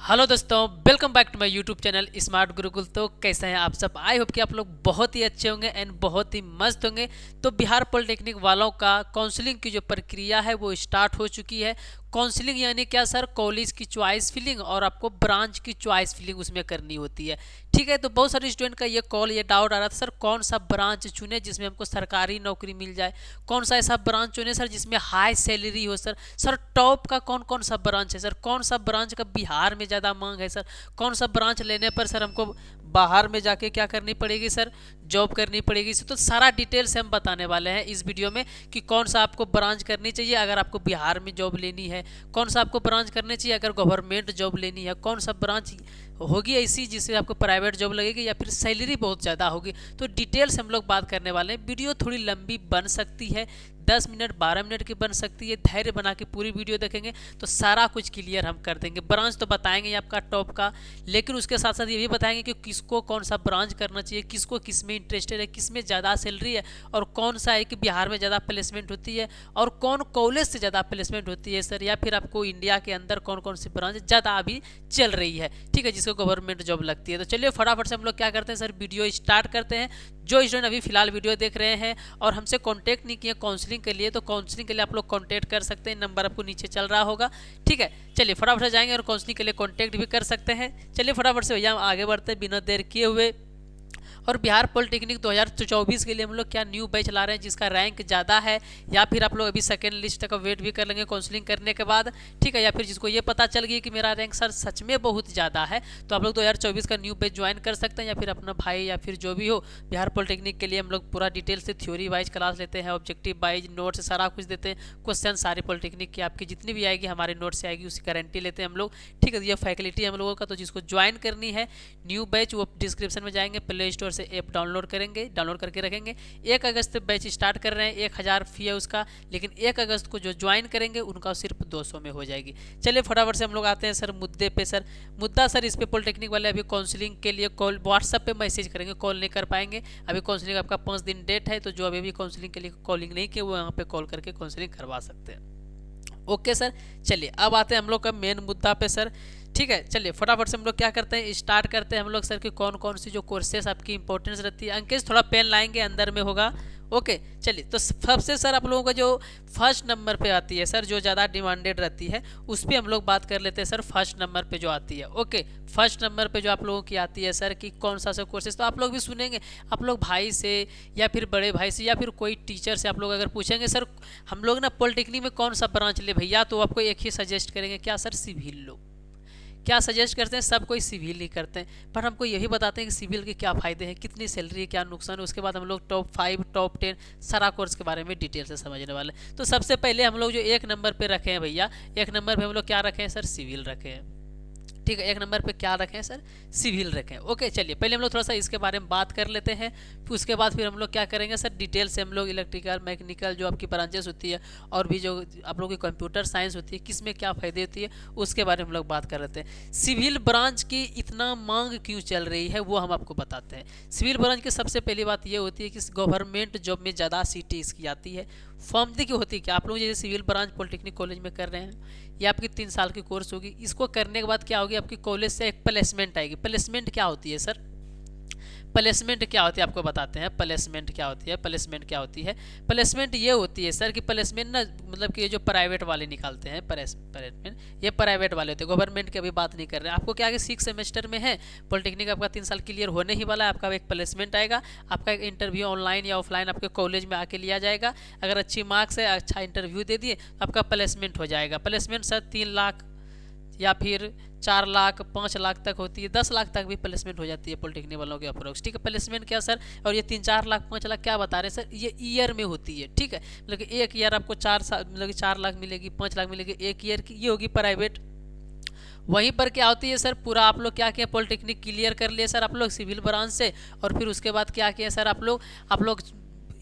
Hello दोस्तों, welcome back to my YouTube channel Smart Gurukul. तो कैसे हैं आप सब? आई होप कि आप लोग बहुत ही अच्छे होंगे एंड बहुत ही मस्त होंगे। तो बिहार पॉलिटेक्निक वालों का काउंसलिंग की जो प्रक्रिया है वो स्टार्ट हो चुकी है। काउंसलिंग यानी क्या सर? कॉलेज की चॉइस फिलिंग और आपको ब्रांच की चॉइस फिलिंग उसमें करनी होती है। ठीक है, तो बहुत सारे स्टूडेंट का ये डाउट आ रहा था, सर कौन सा ब्रांच चुने जिसमें हमको सरकारी नौकरी मिल जाए, कौन सा ऐसा ब्रांच चुने सर जिसमें हाई सैलरी हो। सर टॉप का कौन कौन सा ब्रांच है सर? कौन सा ब्रांच का बिहार में ज़्यादा मांग है सर? कौन सा ब्रांच लेने पर सर हमको बाहर में जाके क्या करनी पड़ेगी सर? जॉब करनी पड़ेगी। तो सारा डिटेल से हम बताने वाले हैं इस वीडियो में कि कौन सा आपको ब्रांच करनी चाहिए अगर आपको बिहार में जॉब लेनी है, कौन सा आपको ब्रांच करनी चाहिए अगर गवर्नमेंट जॉब लेनी है, कौन सा ब्रांच होगी ऐसी जिससे आपको प्राइवेट जॉब लगेगी या फिर सैलरी बहुत ज़्यादा होगी। तो डिटेल से हम लोग बात करने वाले हैं। वीडियो थोड़ी लंबी बन सकती है, 10 मिनट 12 मिनट की बन सकती है। धैर्य बना के पूरी वीडियो देखेंगे तो सारा कुछ क्लियर हम कर देंगे। ब्रांच तो बताएंगे आपका टॉप का, लेकिन उसके साथ साथ ये भी बताएंगे कि किसको कौन सा ब्रांच करना चाहिए, किसको किस में इंटरेस्टेड है, किस में ज़्यादा सैलरी है, और कौन सा है कि बिहार में ज़्यादा प्लेसमेंट होती है, और कौन कॉलेज से ज़्यादा प्लेसमेंट होती है सर, या फिर आपको इंडिया के अंदर कौन कौन सी ब्रांच ज़्यादा अभी चल रही है, ठीक है, जिसको गवर्नमेंट जॉब लगती है। तो चलिए फटाफट से हम लोग क्या करते हैं सर, वीडियो स्टार्ट करते हैं। जो स्टूडेंट अभी फिलहाल वीडियो देख रहे हैं और हमसे कांटेक्ट नहीं किए काउंसलिंग के लिए, तो काउंसलिंग के लिए आप लोग कांटेक्ट कर सकते हैं, नंबर आपको नीचे चल रहा होगा। ठीक है, चलिए फटाफट से जाएंगे और काउंसलिंग के लिए कांटेक्ट भी कर सकते हैं। चलिए फटाफट से भैया हम आगे बढ़ते हैं बिना देर किए हुए। और बिहार पॉलिटेक्निक 2024 के लिए हम लोग क्या न्यू बैच ला रहे हैं जिसका रैंक ज़्यादा है, या फिर आप लोग अभी सेकेंड लिस्ट का वेट भी कर लेंगे काउंसलिंग करने के बाद, ठीक है, या फिर जिसको ये पता चल गई कि मेरा रैंक सर सच में बहुत ज़्यादा है, तो आप लोग 2024 का न्यू बैच ज्वाइन कर सकते हैं, या फिर अपना भाई या फिर जो भी हो। बिहार पॉलिटेक्निक के लिए हम लोग पूरा डिटेल से थ्योरी वाइज क्लास लेते हैं, ऑब्जेक्टिव वाइज नोट से सारा कुछ देते हैं। क्वेश्चन सारे पॉलिटेक्निक की आपकी जितनी भी आएगी हमारे नोट से आएगी, उसकी गारंटी लेते हैं हम लोग। ठीक है, ये फैकल्टी हम लोगों का। तो जिसको ज्वाइन करनी है न्यू बैच, वो डिस्क्रिप्शन में जाएंगे, प्ले स्टोर से ऐप डाउनलोड करेंगे, डाउनलोड करके रखेंगे। 1 अगस्त से बैच स्टार्ट कर रहे हैं, 1000 फी है उसका, लेकिन 1 अगस्त को जो ज्वाइन करेंगे उनका सिर्फ 200 में हो जाएगी। चलिए फटाफट से हम लोग आते हैं सर मुद्दे पे। सर मुद्दा सर इस पे पॉलिटेक्निक वाले अभी काउंसलिंग के लिए कॉल व्हाट्सएप पे मैसेज करेंगे, कॉल नहीं कर पाएंगे। अभी काउंसलिंग आपका 5 दिन डेट है, तो जो अभी भी काउंसलिंग के लिए कॉलिंग नहीं किए वो यहाँ पे कॉल करके काउंसलिंग करवा सकते हैं। ओके सर, चलिए अब आते हैं हम लोग का मेन मुद्दा पे सर। ठीक है, चलिए फटाफट से हम लोग क्या करते हैं, स्टार्ट करते हैं हम लोग सर कि कौन कौन सी जो कोर्सेस आपकी इंपॉर्टेंस रहती है। अंकित थोड़ा पेन लाएंगे, अंदर में होगा। ओके, चलिए तो सबसे सर आप लोगों का जो फर्स्ट नंबर पे आती है सर, जो ज़्यादा डिमांडेड रहती है, उस पर हम लोग बात कर लेते हैं सर। फर्स्ट नंबर पे जो आती है, ओके, फर्स्ट नंबर पे जो आप लोगों की आती है सर कि कौन सा सर कोर्सेज, तो आप लोग भी सुनेंगे, आप लोग भाई से या फिर बड़े भाई से या फिर कोई टीचर से आप लोग अगर पूछेंगे सर हम लोग ना पॉलिटेक्निक में कौन सा ब्रांच ले भैया, तो आपको एक ही सजेस्ट करेंगे, क्या सर? सिविल लो। क्या सजेस्ट करते हैं? सब कोई सिविल ही करते हैं, पर हमको यही बताते हैं कि सिविल के क्या फ़ायदे हैं, कितनी सैलरी है, क्या नुकसान है। उसके बाद हम लोग टॉप 5 टॉप 10 सारा कोर्स के बारे में डिटेल से समझने वाले हैं। तो सबसे पहले हम लोग जो 1 नंबर पे रखे हैं भैया, 1 नंबर पे हम लोग क्या रखे हैं सर? सिविल रखे हैं। ठीक है, 1 नंबर पे क्या रखें सर? सिविल रखें। ओके, चलिए पहले हम लोग थोड़ा सा इसके बारे में बात कर लेते हैं, फिर उसके बाद फिर हम लोग क्या करेंगे सर, डिटेल से हम लोग इलेक्ट्रिकल मैकेनिकल जो आपकी ब्रांचेस होती है और भी जो आप लोगों की कंप्यूटर साइंस होती है, किस में क्या फ़ायदे होती है, उसके बारे में हम लोग बात कर लेते हैं। सिविल ब्रांच की इतना मांग क्यों चल रही है वो हम आपको बताते हैं। सिविल ब्रांच की सबसे पहली बात ये होती है कि गवर्नमेंट जॉब में ज़्यादा सीटें इसकी आती है। फॉर्म देखिए होती है कि आप लोग जैसे सिविल ब्रांच पॉलिटेक्निक कॉलेज में कर रहे हैं, ये आपकी 3 साल की कोर्स होगी। इसको करने के बाद क्या होगी, आपकी कॉलेज से एक प्लेसमेंट आएगी। प्लेसमेंट क्या होती है सर? प्लेसमेंट क्या होती है आपको बताते हैं। प्लेसमेंट क्या होती है? प्लेसमेंट क्या होती है? प्लेसमेंट ये होती है सर कि प्लेसमेंट ना मतलब कि ये जो प्राइवेट वाले निकालते हैं प्लेसमेंट, ये प्राइवेट वाले होते हैं, गवर्नमेंट की अभी बात नहीं कर रहे हैं। आपको क्या आगे 6 सेमेस्टर में है पॉलिटेक्निक, आपका 3 साल क्लियर होने ही वाला है, आपका एक प्लेसमेंट आएगा। आपका एक इंटरव्यू ऑनलाइन या ऑफलाइन आपके कॉलेज में आके लिया जाएगा। अगर अच्छी मार्क्स है, अच्छा इंटरव्यू दे दिए, तो आपका प्लेसमेंट हो जाएगा। प्लेसमेंट सर 3 लाख या फिर 4 लाख 5 लाख तक होती है, 10 लाख तक भी प्लेसमेंट हो जाती है पॉलिटेक्निक वालों के अप्रोक्स। ठीक है, प्लेसमेंट क्या सर? और ये 3-4 लाख 5 लाख क्या बता रहे हैं सर, ये ईयर में होती है। ठीक है, मतलब कि एक ईयर आपको 4 साल मतलब कि 4 लाख मिलेगी, 5 लाख मिलेगी एक ईयर की, ये होगी प्राइवेट। वहीं पर क्या होती है सर, पूरा आप लोग क्या किया, पॉलिटेक्निक क्लियर कर लिए सर आप लोग सिविल ब्रांच से, और फिर उसके बाद क्या किया सर आप लोग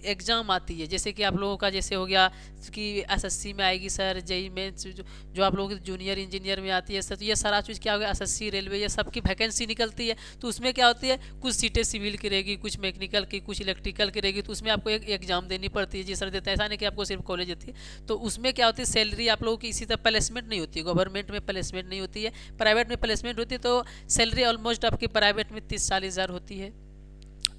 एग्ज़ाम आती है, जैसे कि आप लोगों का जैसे हो गया कि एसएससी में आएगी सर, जेई में जो आप लोगों की जूनियर इंजीनियर में आती है सर, तो ये सारा चीज़ क्या हो गया, एसएससी, रेलवे, ये सबकी वैकेंसी निकलती है। तो उसमें क्या होती है, कुछ सीटें सिविल की रहेगी, कुछ मैकेनिकल की, कुछ इलेक्ट्रिकल की रहेगी, तो उसमें आपको एक एग्जाम देनी पड़ती है। जी सर देते हैं, ऐसा नहीं कि आपको सिर्फ कॉलेज देती है। तो उसमें क्या होती है, सैलरी आप लोगों की इसी तरह प्लेसमेंट नहीं होती है, गवर्नमेंट में प्लेसमेंट नहीं होती है, प्राइवेट में प्लेसमेंट होती है। तो सैलरी ऑलमोस्ट आपकी प्राइवेट में 30-40 हज़ार होती है।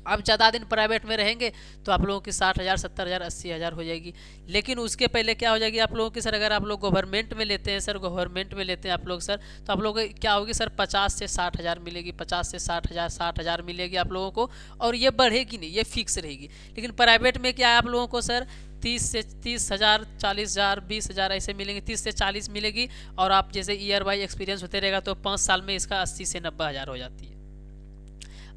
अब ज़्यादा दिन प्राइवेट में रहेंगे तो आप लोगों की 60,000, 70,000, 80,000 हो जाएगी। लेकिन उसके पहले क्या हो जाएगी आप लोगों की सर, अगर आप लोग गवर्नमेंट में लेते हैं सर, गवर्नमेंट में लेते हैं आप लोग सर, तो आप लोगों को क्या होगी सर, 50 से 60,000 मिलेगी, 50 से 60,000, 60,000 मिलेगी आप लोगों को, और ये बढ़ेगी नहीं, ये फिक्स रहेगी। लेकिन प्राइवेट में क्या है आप लोगों को सर, 30,000, 40,000, 20,000 ऐसे मिलेंगे, 30 से 40 मिलेगी। और आप जैसे ईयर बाई एक्सपीरियंस होते रहेगा तो 5 साल में इसका 80 से 90,000 हो जाती है।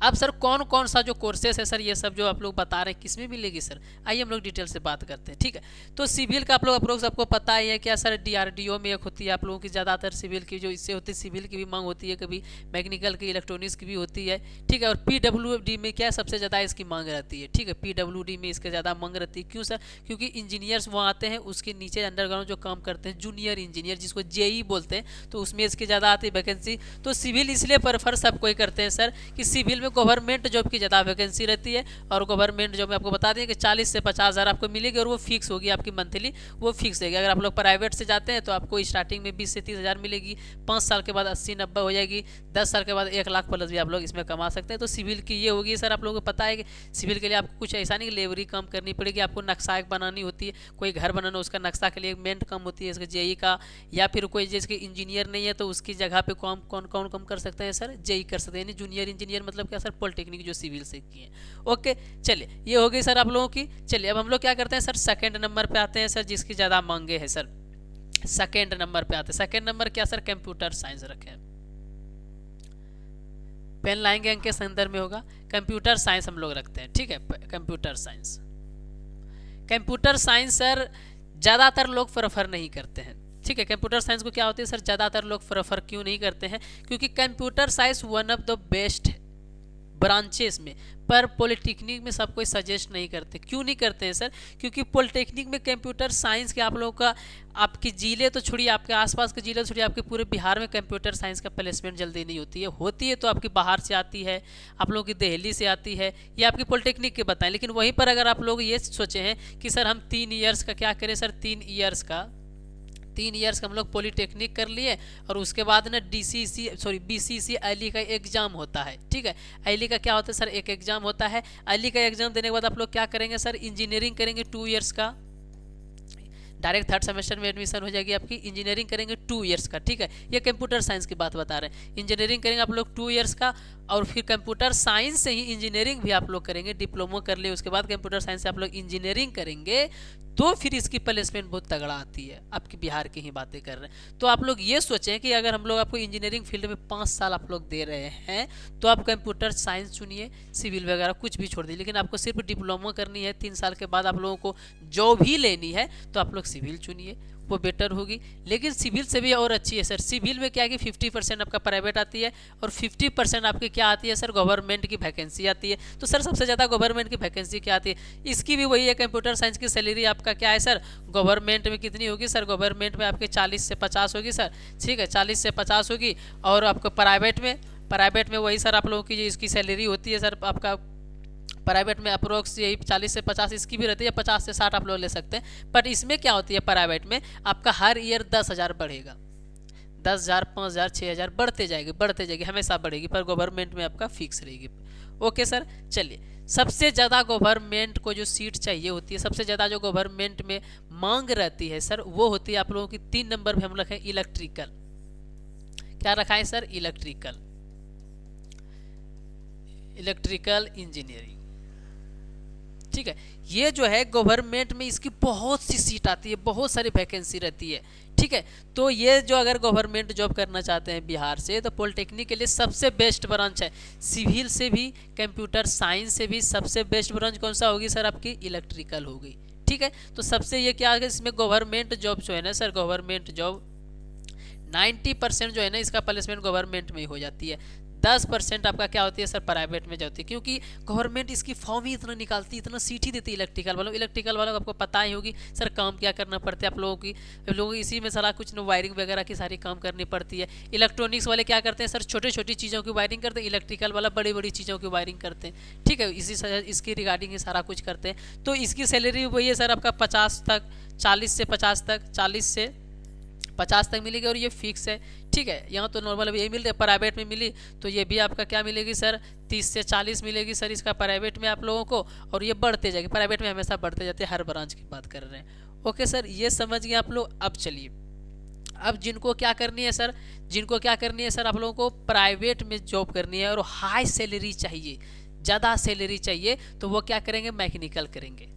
अब सर कौन कौन सा जो कोर्सेस है सर, ये सब जो आप लोग बता रहे हैं किस में मिलेगी सर, आइए हम लोग डिटेल से बात करते हैं, ठीक है। तो सिविल का आप लोग अप्रोक्स सबको पता ही है क्या सर, डीआरडीओ में एक होती है आप लोगों की ज़्यादातर सिविल की, जो इससे होती है सिविल की भी मांग होती है, कभी मैकेनिकल की, इलेक्ट्रॉनिक्स की भी होती है, ठीक है। और पीडब्ल्यूडी में क्या सबसे ज़्यादा इसकी मांग रहती है, ठीक है, पीडब्ल्यूडी में इसके ज़्यादा मांग रहती है। क्यों सर, क्योंकि इंजीनियर्स वहाँ आते हैं, उसके नीचे अंडरग्राउंड जो काम करते हैं जूनियर इंजीनियर, जिसको जेई बोलते हैं, तो उसमें इसकी ज़्यादा आती है वैकेंसी। तो सिविल इसलिए प्रेफर सब कोई करते हैं सर, कि सिविल में गवर्नमेंट जॉब की ज़्यादा वैकेंसी रहती है। और गवर्नमेंट जॉब में आपको बता दें कि 40 से 50,000 आपको मिलेगी, और वो फिक्स होगी आपकी मंथली, वो फिक्स रहेगी। अगर आप लोग प्राइवेट से जाते हैं तो आपको स्टार्टिंग में 20 से 30,000 मिलेगी, 5 साल के बाद 80-90 हो जाएगी, 10 साल के बाद 1 लाख प्लस भी आप लोग इसमें कमा सकते हैं। तो सिविल की ये होगी सर, आप लोगों को पता है कि सिविल के लिए आपको कुछ ऐसा नहीं कि लेबरी काम करनी पड़ेगी, आपको नक्शा एक बनानी होती है, कोई घर बनाना उसका नक्शा के लिए एक मेंट कम होती है इसका जेई का, या फिर कोई जिसके इंजीनियर नहीं है तो उसकी जगह पे कौन कम कर सकते हैं सर, जेई कर सकते हैं, यानी जूनियर इंजीनियर मतलब क्या सर, पॉलिटेक्निक जो सिविल से किए हैं। ओके चलिए, ये हो गई सर आप लोगों की। चलिए अब हम लोग क्या करते हैं सर, सेकंड नंबर पे आते हैं सर, जिसकी ज़्यादा मांगे हैं सर, सेकंड नंबर पे आते हैं। सेकंड नंबर क्या सर, कंप्यूटर साइंस रखे हैं, पेन लाएंगे अंक के संदर्भ में होगा, कंप्यूटर साइंस हम लोग रखते हैं, ठीक है। Computer science, computer science sir ज़्यादातर लोग प्रेफर नहीं करते हैं, ठीक है। कंप्यूटर साइंस को क्या होती है सर, ज़्यादातर लोग प्रेफर क्यों नहीं करते हैं, क्योंकि computer science one of the best है ब्रांचेस में, पर पॉलिटेक्निक में सब कोई सजेस्ट नहीं करते। क्यों नहीं करते हैं सर, क्योंकि पॉलिटेक्निक में कंप्यूटर साइंस के आप लोगों का, आपके जिले तो छोड़िए, आपके आसपास के जिले छोड़िए, आपके पूरे बिहार में कंप्यूटर साइंस का प्लेसमेंट जल्दी नहीं होती है तो आपकी बाहर से आती है, आप लोगों की दिल्ली से आती है, या आपकी पॉलिटेक्निक के बताएं। लेकिन वहीं पर अगर आप लोग ये सोचे हैं कि सर हम 3 ईयर्स का क्या करें सर, 3 ईयर्स का हम लोग पॉलिटेक्निक कर लिए, और उसके बाद ना बीसीसी आईली का एग्जाम होता है, ठीक है। आईली का क्या होता है सर, एक एग्जाम होता है। आईली का एग्जाम देने के बाद आप लोग क्या करेंगे सर, इंजीनियरिंग करेंगे 2 ईयर्स का, डायरेक्ट 3rd सेमेस्टर में एडमिशन हो जाएगी आपकी। इंजीनियरिंग करेंगे 2 ईयर्स का, ठीक है। ये कंप्यूटर साइंस की बात बता रहे हैं, इंजीनियरिंग करेंगे आप लोग 2 ईयर्स का, और फिर कंप्यूटर साइंस से ही इंजीनियरिंग भी आप लोग करेंगे, डिप्लोमा कर लिए उसके बाद कंप्यूटर साइंस से आप लोग इंजीनियरिंग करेंगे, तो फिर इसकी प्लेसमेंट बहुत तगड़ा आती है। आपकी बिहार की ही बातें कर रहे हैं, तो आप लोग ये सोचें कि अगर हम लोग आपको इंजीनियरिंग फील्ड में 5 साल आप लोग दे रहे हैं, तो आप कंप्यूटर साइंस चुनिए, सिविल वगैरह कुछ भी छोड़ दीजिए, लेकिन आपको सिर्फ डिप्लोमा करनी है। 3 साल के बाद आप लोगों को जॉब ही लेनी है, तो आप लोग सिविल चुनिए, वो बेटर होगी। लेकिन सिविल से भी और अच्छी है सर, सिविल में क्या है कि 50% आपका प्राइवेट आती है, और 50% आपकी क्या आती है सर, गवर्नमेंट की वैकेंसी आती है। तो सर सबसे ज़्यादा गवर्नमेंट की वैकेंसी क्या आती है, इसकी भी वही है। कंप्यूटर साइंस की सैलरी आपका क्या है सर, गवर्नमेंट में कितनी होगी सर, गवर्नमेंट में आपके 40 से 50 होगी सर, ठीक है, 40 से 50 होगी। और आपको प्राइवेट में वही सर आप लोगों की जो इसकी सैलरी होती है सर, आपका प्राइवेट में अप्रोक्स यही 40 से 50 इसकी भी रहती है, 50 से 60 आप लोग ले सकते हैं। पर इसमें क्या होती है, प्राइवेट में आपका हर ईयर 10,000 बढ़ेगा, 10,000, 5,000, 6,000 बढ़ते जाएगी, हमेशा बढ़ेगी, पर गवर्नमेंट में आपका फिक्स रहेगी। ओके सर, चलिए सबसे ज़्यादा गवर्नमेंट को जो सीट चाहिए होती है, सबसे ज़्यादा जो गवर्नमेंट में मांग रहती है सर, वो होती है आप लोगों की 3 नंबर पर हम रखें इलेक्ट्रिकल। क्या रखा है सर, इलेक्ट्रिकल इंजीनियरिंग, ठीक है। ये जो है गवर्नमेंट में इसकी बहुत सी सीट आती है, बहुत सारी वैकेंसी रहती है, ठीक है। तो ये जो अगर गवर्नमेंट जॉब करना चाहते हैं बिहार से, तो पॉलिटेक्निक के लिए सबसे बेस्ट ब्रांच है। सिविल से भी, कंप्यूटर साइंस से भी सबसे बेस्ट ब्रांच कौन सा होगी सर, आपकी इलेक्ट्रिकल होगी, ठीक है। तो सबसे ये क्या है, इसमें गवर्नमेंट जॉब जो है ना सर, गवर्नमेंट जॉब 90% जो है ना इसका प्लेसमेंट गवर्नमेंट में ही हो जाती है। 10% आपका क्या होती है सर प्राइवेट में जाती है, क्योंकि गवर्नमेंट इसकी फॉर्म ही इतना निकालती है, इतना सीट ही देती है इलेक्ट्रिकल वालों को आपको पता ही होगी सर काम क्या करना पड़ता है आप लोगों की इसी में सारा कुछ वायरिंग वगैरह की सारी काम करनी पड़ती है। इलेक्ट्रॉनिक्स वाले क्या करते हैं सर, छोटे छोटी चीज़ों की वायरिंग करते हैं, इलेक्ट्रिकल वाला बड़ी बड़ी चीज़ों की वायरिंग करते हैं, ठीक है, इसकी रिगार्डिंग ही सारा कुछ करते हैं। तो इसकी सैलरी वही है सर आपका 50 तक, 40 से 50 तक, 40 से 50 तक मिलेगी और ये फिक्स है, ठीक है। यहाँ तो नॉर्मल अभी यही मिल रहा है, प्राइवेट में मिली तो ये भी आपका क्या मिलेगी सर 30 से 40 मिलेगी सर इसका प्राइवेट में आप लोगों को, और ये बढ़ते जाएगी, प्राइवेट में हमेशा बढ़ते जाते हैं, हर ब्रांच की बात कर रहे हैं। ओके सर, ये समझ गए आप लोग। अब चलिए, अब जिनको क्या करनी है सर, जिनको क्या करनी है सर, आप लोगों को प्राइवेट में जॉब करनी है और हाई सैलरी चाहिए, ज़्यादा सैलरी चाहिए, तो वो क्या करेंगे, मैकेनिकल करेंगे,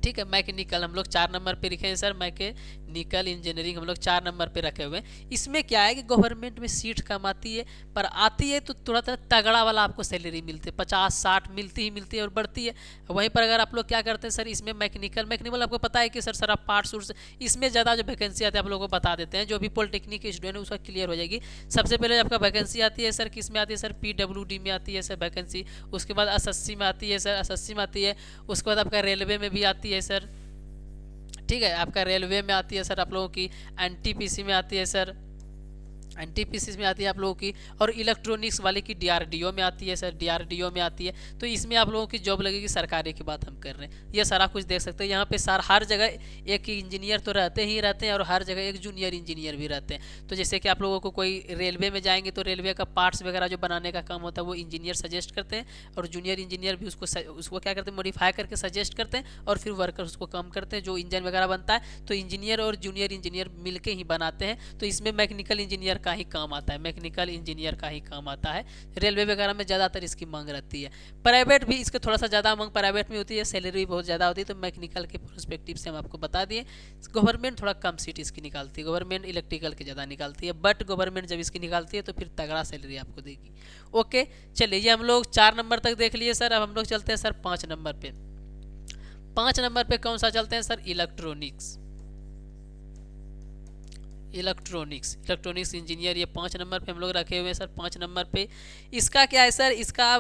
ठीक है। मैकेनिकल हम लोग 4 नंबर पे लिखे हैं सर, मैकेनिकल इंजीनियरिंग हम लोग 4 नंबर पे रखे हुए हैं। इसमें क्या है कि गवर्नमेंट में सीट कम आती है, पर आती है तो थोड़ा थोड़ा तगड़ा वाला आपको सैलरी मिलती है, 50-60 मिलती है और बढ़ती है। वहीं पर अगर आप लोग क्या करते हैं सर, इसमें मैकेनिकल आपको पता है कि सर आप पार्ट्स उर्ट्स, इसमें ज़्यादा जो वैकेंसी आती है आप लोगों को बता देते हैं, जो भी पॉलिटेक्निक के स्टूडेंट है उसका क्लियर हो जाएगी। सबसे पहले आपका वैकेंसी आती है सर, किस में आती है सर, PWD में आती है सर वैकेंसी, उसके बाद SSC में आती है सर, SSC में आती है, उसके बाद आपका रेलवे में भी आती है सर, ठीक है, आपका रेलवे में आती है सर, आप लोगों की NTPC में आती है सर, NTPC में आती है आप लोगों की, और इलेक्ट्रॉनिक्स वाले की DRDO में आती है सर, DRDO में आती है। तो इसमें आप लोगों की जॉब लगेगी, सरकारी की बात हम कर रहे हैं। ये सारा कुछ देख सकते हैं यहाँ पे सर, हर जगह एक इंजीनियर तो रहते हैं और हर जगह एक जूनियर इंजीनियर भी रहते हैं। तो जैसे कि आप लोगों को कोई रेलवे में जाएंगे तो रेलवे का पार्ट्स वगैरह जो बनाने का काम होता है वो इंजीनियर सजेस्ट करते हैं, और जूनियर इंजीनियर भी उसको क्या करते हैं, मॉडिफाई करके सजेस्ट करते हैं, और फिर वर्कर उसको काम करते हैं। जो इंजन वगैरह बनता है तो इंजीनियर और जूनियर इंजीनियर मिलके ही बनाते हैं। तो इसमें मैकेनिकल इंजीनियर का ही काम आता है, मैकेनिकल इंजीनियर का ही काम आता है। रेलवे वगैरह में ज़्यादातर इसकी मांग रहती है। प्राइवेट भी इसके थोड़ा सा ज़्यादा मांग प्राइवेट में होती है, सैलरी भी बहुत ज़्यादा होती है। तो मैकेनिकल के पर्सपेक्टिव से हम आपको बता दिए, गवर्नमेंट थोड़ा कम सीट इसकी निकालती है, गवर्नमेंट इलेक्ट्रिकल की ज़्यादा निकालती है, बट गवर्नमेंट जब इसकी निकालती है तो फिर तगड़ा सैलरी आपको देगी। ओके चलिए, ये हम लोग 4 नंबर तक देख लिए सर। अब हम लोग चलते हैं सर 5 नंबर पे। 5 नंबर पे कौन सा चलते हैं सर, इलेक्ट्रॉनिक्स इंजीनियर, ये 5 नंबर पे हम लोग रखे हुए हैं सर। 5 नंबर पे इसका क्या है सर, इसका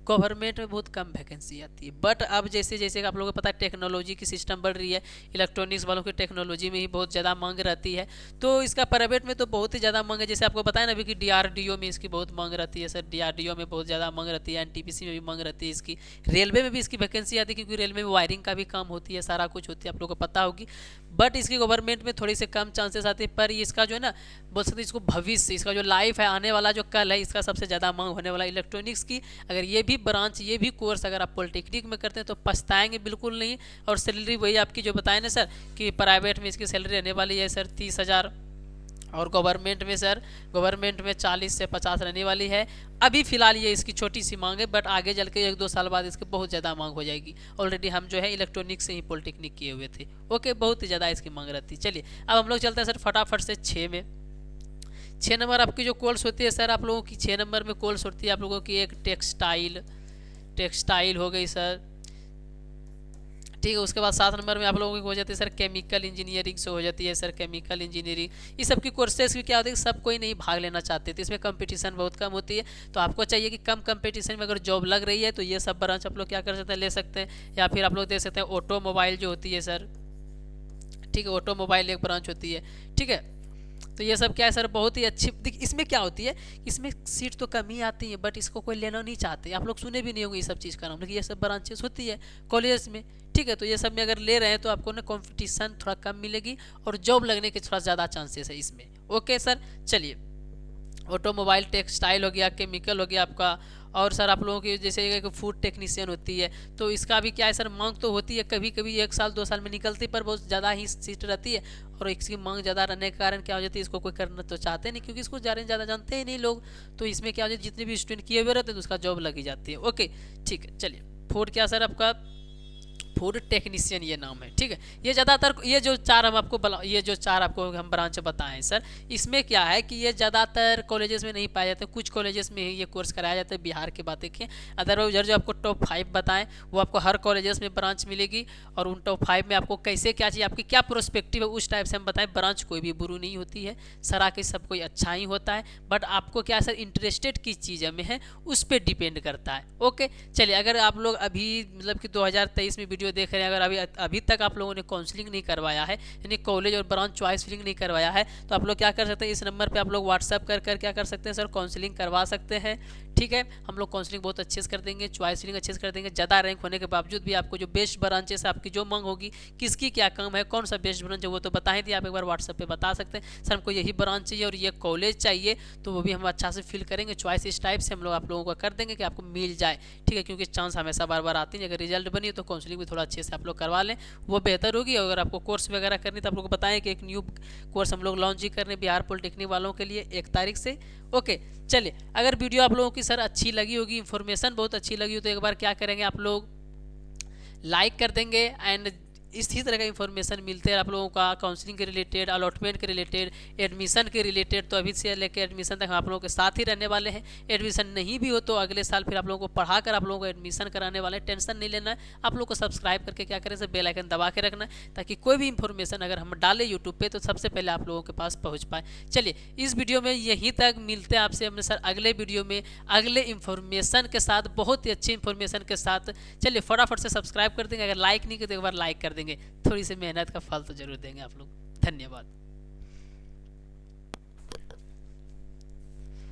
गवर्नमेंट में बहुत कम वैकेंसी आती है, बट अब जैसे जैसे आप लोगों को पता है टेक्नोलॉजी की सिस्टम बढ़ रही है, इलेक्ट्रॉनिक्स वालों की टेक्नोलॉजी में ही बहुत ज़्यादा मांग रहती है। तो इसका प्राइवेट में तो बहुत ही ज़्यादा मांग है, जैसे आपको बताया ना अभी कि DRDO में इसकी बहुत मांग रहती है सर, DRDO में बहुत ज़्यादा मांग रहती है, NTPC में भी मांग रहती है इसकी, रेलवे में भी इसकी वैकेंसी आती है, क्योंकि रेलवे में वायरिंग का भी काम होती है, सारा कुछ होती है, आप लोगों को पता होगी। बट इसकी गवर्नमेंट में थोड़ी से कम चांसेस आते हैं, पर इसका जो है ना बोल सकते हैं इसको भविष्य, इसका जो लाइफ है, आने वाला जो कल है, इसका सबसे ज़्यादा मांग होने वाला इलेक्ट्रॉनिक्स की। अगर ये भी ब्रांच, ये भी कोर्स अगर आप पॉलिटेक्निक में करते हैं तो पछताएंगे बिल्कुल नहीं। और सैलरी वही आपकी जो बताए ना सर कि प्राइवेट में इसकी सैलरी रहने वाली है सर 30,000, और गवर्नमेंट में 40 से 50 रहने वाली है। अभी फिलहाल ये इसकी छोटी सी मांग है, बट आगे चल के 1-2 साल बाद इसकी बहुत ज़्यादा मांग हो जाएगी। ऑलरेडी हम जो है इलेक्ट्रॉनिक से ही पॉलिटेक्निक किए हुए थे। ओके, बहुत ही ज़्यादा इसकी मांग रहती है। चलिए अब हम लोग चलते हैं सर फटाफट से 6 में। 6 नंबर आपकी जो कोर्स होती है सर, आप लोगों की 6 नंबर में कोर्स होती है आप लोगों की एक टेक्सटाइल हो गई सर, ठीक है। उसके बाद 7 नंबर में आप लोगों की हो जाती है सर केमिकल इंजीनियरिंग से हो जाती है सर, केमिकल इंजीनियरिंग। इस सब की कोर्सेज भी क्या होती है, सब कोई नहीं भाग लेना चाहते, तो इसमें कंपटीशन बहुत कम होती है। तो आपको चाहिए कि कम कंपटीशन में अगर जॉब लग रही है तो ये सब ब्रांच आप लोग क्या कर सकते हैं, ले सकते हैं। या फिर आप लोग देख सकते हैं ऑटोमोबाइल जो होती है सर, ठीक है, ऑटोमोबाइल एक ब्रांच होती है, ठीक है। तो ये सब क्या है सर, बहुत ही अच्छी। इसमें क्या होती है, इसमें सीट तो कम ही आती है, बट इसको कोई लेना नहीं चाहते। आप लोग सुने भी नहीं होंगे ये सब चीज़ का नाम, लेकिन ये सब ब्रांचेस होती है कॉलेज में, ठीक है। तो ये सब में अगर ले रहे हैं तो आपको ना कंपटीशन थोड़ा कम मिलेगी और जॉब लगने के थोड़ा ज़्यादा चांसेस है इसमें। ओके सर, चलिए ऑटोमोबाइल, टेक्सटाइल हो गया, केमिकल हो गया आपका, और सर आप लोगों की जैसे एक फूड टेक्नीशियन होती है, तो इसका भी क्या है सर, मांग तो होती है, कभी कभी 1 साल 2 साल में निकलती, पर बहुत ज़्यादा ही सीट रहती है। और इसकी मांग ज़्यादा रहने के कारण क्या हो जाती है, इसको कोई करना तो चाहते नहीं, क्योंकि इसको ज़्यादा जानते ही नहीं लोग। तो इसमें क्या हो जाती है, जितने भी स्टूडेंट किए हुए रहते हैं तो उसका जॉब लगी जाती है। ओके ठीक है, चलिए फूड क्या सर आपका, फूड टेक्नीशियन ये नाम है, ठीक है। ये ज़्यादातर ये जो चार आपको हम ब्रांच बताएं सर, इसमें क्या है कि ये ज़्यादातर कॉलेजेस में नहीं पाए जाते, कुछ कॉलेजेस में ही ये कोर्स कराया जाता है। बिहार की बात देखिए, अदरवाइज जो आपको टॉप 5 बताएं वो आपको हर कॉलेजेस में ब्रांच मिलेगी, और उन टॉप 5 में आपको कैसे क्या चाहिए, आपकी क्या प्रोस्पेक्टिव है, उस टाइप से हम बताएं। ब्रांच कोई भी बुरी नहीं होती है, सरा के सब कोई अच्छा ही होता है, बट आपको क्या सर इंटरेस्टेड किस चीज़ में है उस पर डिपेंड करता है। ओके चलिए, अगर आप लोग अभी मतलब कि 2023 में वीडियो देख रहे हैं, अगर अभी तक आप लोगों ने काउंसलिंग नहीं करवाया है, यानी कॉलेज और ब्रांच चॉइस फिलिंग नहीं करवाया है, तो आप लोग क्या कर सकते हैं, इस नंबर पे आप लोग व्हाट्सअप कर क्या कर सकते हैं सर, काउंसलिंग करवा सकते हैं, ठीक है। हम लोग काउंसलिंग बहुत अच्छे से कर देंगे, चॉइस फिलिंग अच्छे से कर देंगे। ज़्यादा रैंक होने के बावजूद भी आपको जो बेस्ट ब्रांचेस आपकी जो मांग होगी, किसकी क्या काम है, कौन सा बेस्ट ब्रांच है, वो तो बताएं दिए, आप एक बार व्हाट्सअप पे बता सकते हैं सर हमको यही ब्रांच चाहिए और ये कॉलेज चाहिए, तो वो भी हम अच्छा से फिल करेंगे। चॉइस इस टाइप से हम लोग आप लोगों को कर देंगे कि आपको मिल जाए, ठीक है, क्योंकि चांस हमेशा बार बार आती है। अगर रिजल्ट बनी तो काउंसलिंग भी थोड़ा अच्छे से आप लोग करवा लें, वो बेहतर होगी। अगर आपको कोर्स वगैरह करनी तो आप लोग को बताएं कि एक न्यू कोर्स हम लोग लॉन्च ही कर रहे हैं बिहार पॉलिटेक्निक वालों के लिए 1 तारीख से। ओके चलिए, अगर वीडियो आप लोगों की सर अच्छी लगी होगी, इन्फॉर्मेशन बहुत अच्छी लगी हो, तो एक बार क्या करेंगे आप लोग लाइक कर देंगे। एंड इसी तरह का इन्फॉर्मेशन मिलते हैं आप लोगों का काउंसलिंग के रिलेटेड, अलॉटमेंट के रिलेटेड, एडमिशन के रिलेटेड। तो अभी से लेकर एडमिशन तक हम आप लोगों के साथ ही रहने वाले हैं। एडमिशन नहीं भी हो तो अगले साल फिर आप लोगों को पढ़ाकर आप लोगों को एडमिशन कराने वाले हैं, टेंशन नहीं लेना है। आप लोग को सब्सक्राइब करके क्या करें सर, बेल आइकन दबा के रखना है, ताकि कोई भी इन्फॉर्मेशन अगर हम डालें यूट्यूब पे तो सबसे पहले आप लोगों के पास पहुँच पाए। चलिए, इस वीडियो में यहीं तक, मिलते हैं आपसे हमने सर अगले वीडियो में अगले इन्फॉर्मेशन के साथ, बहुत ही अच्छी इन्फॉर्मेशन के साथ। चलिए फटाफट से सब्सक्राइब कर देंगे, अगर लाइक नहीं किया तो एक बार लाइक कर देंगे, थोड़ी सी मेहनत का फल तो जरूर देंगे आप लोग। धन्यवाद।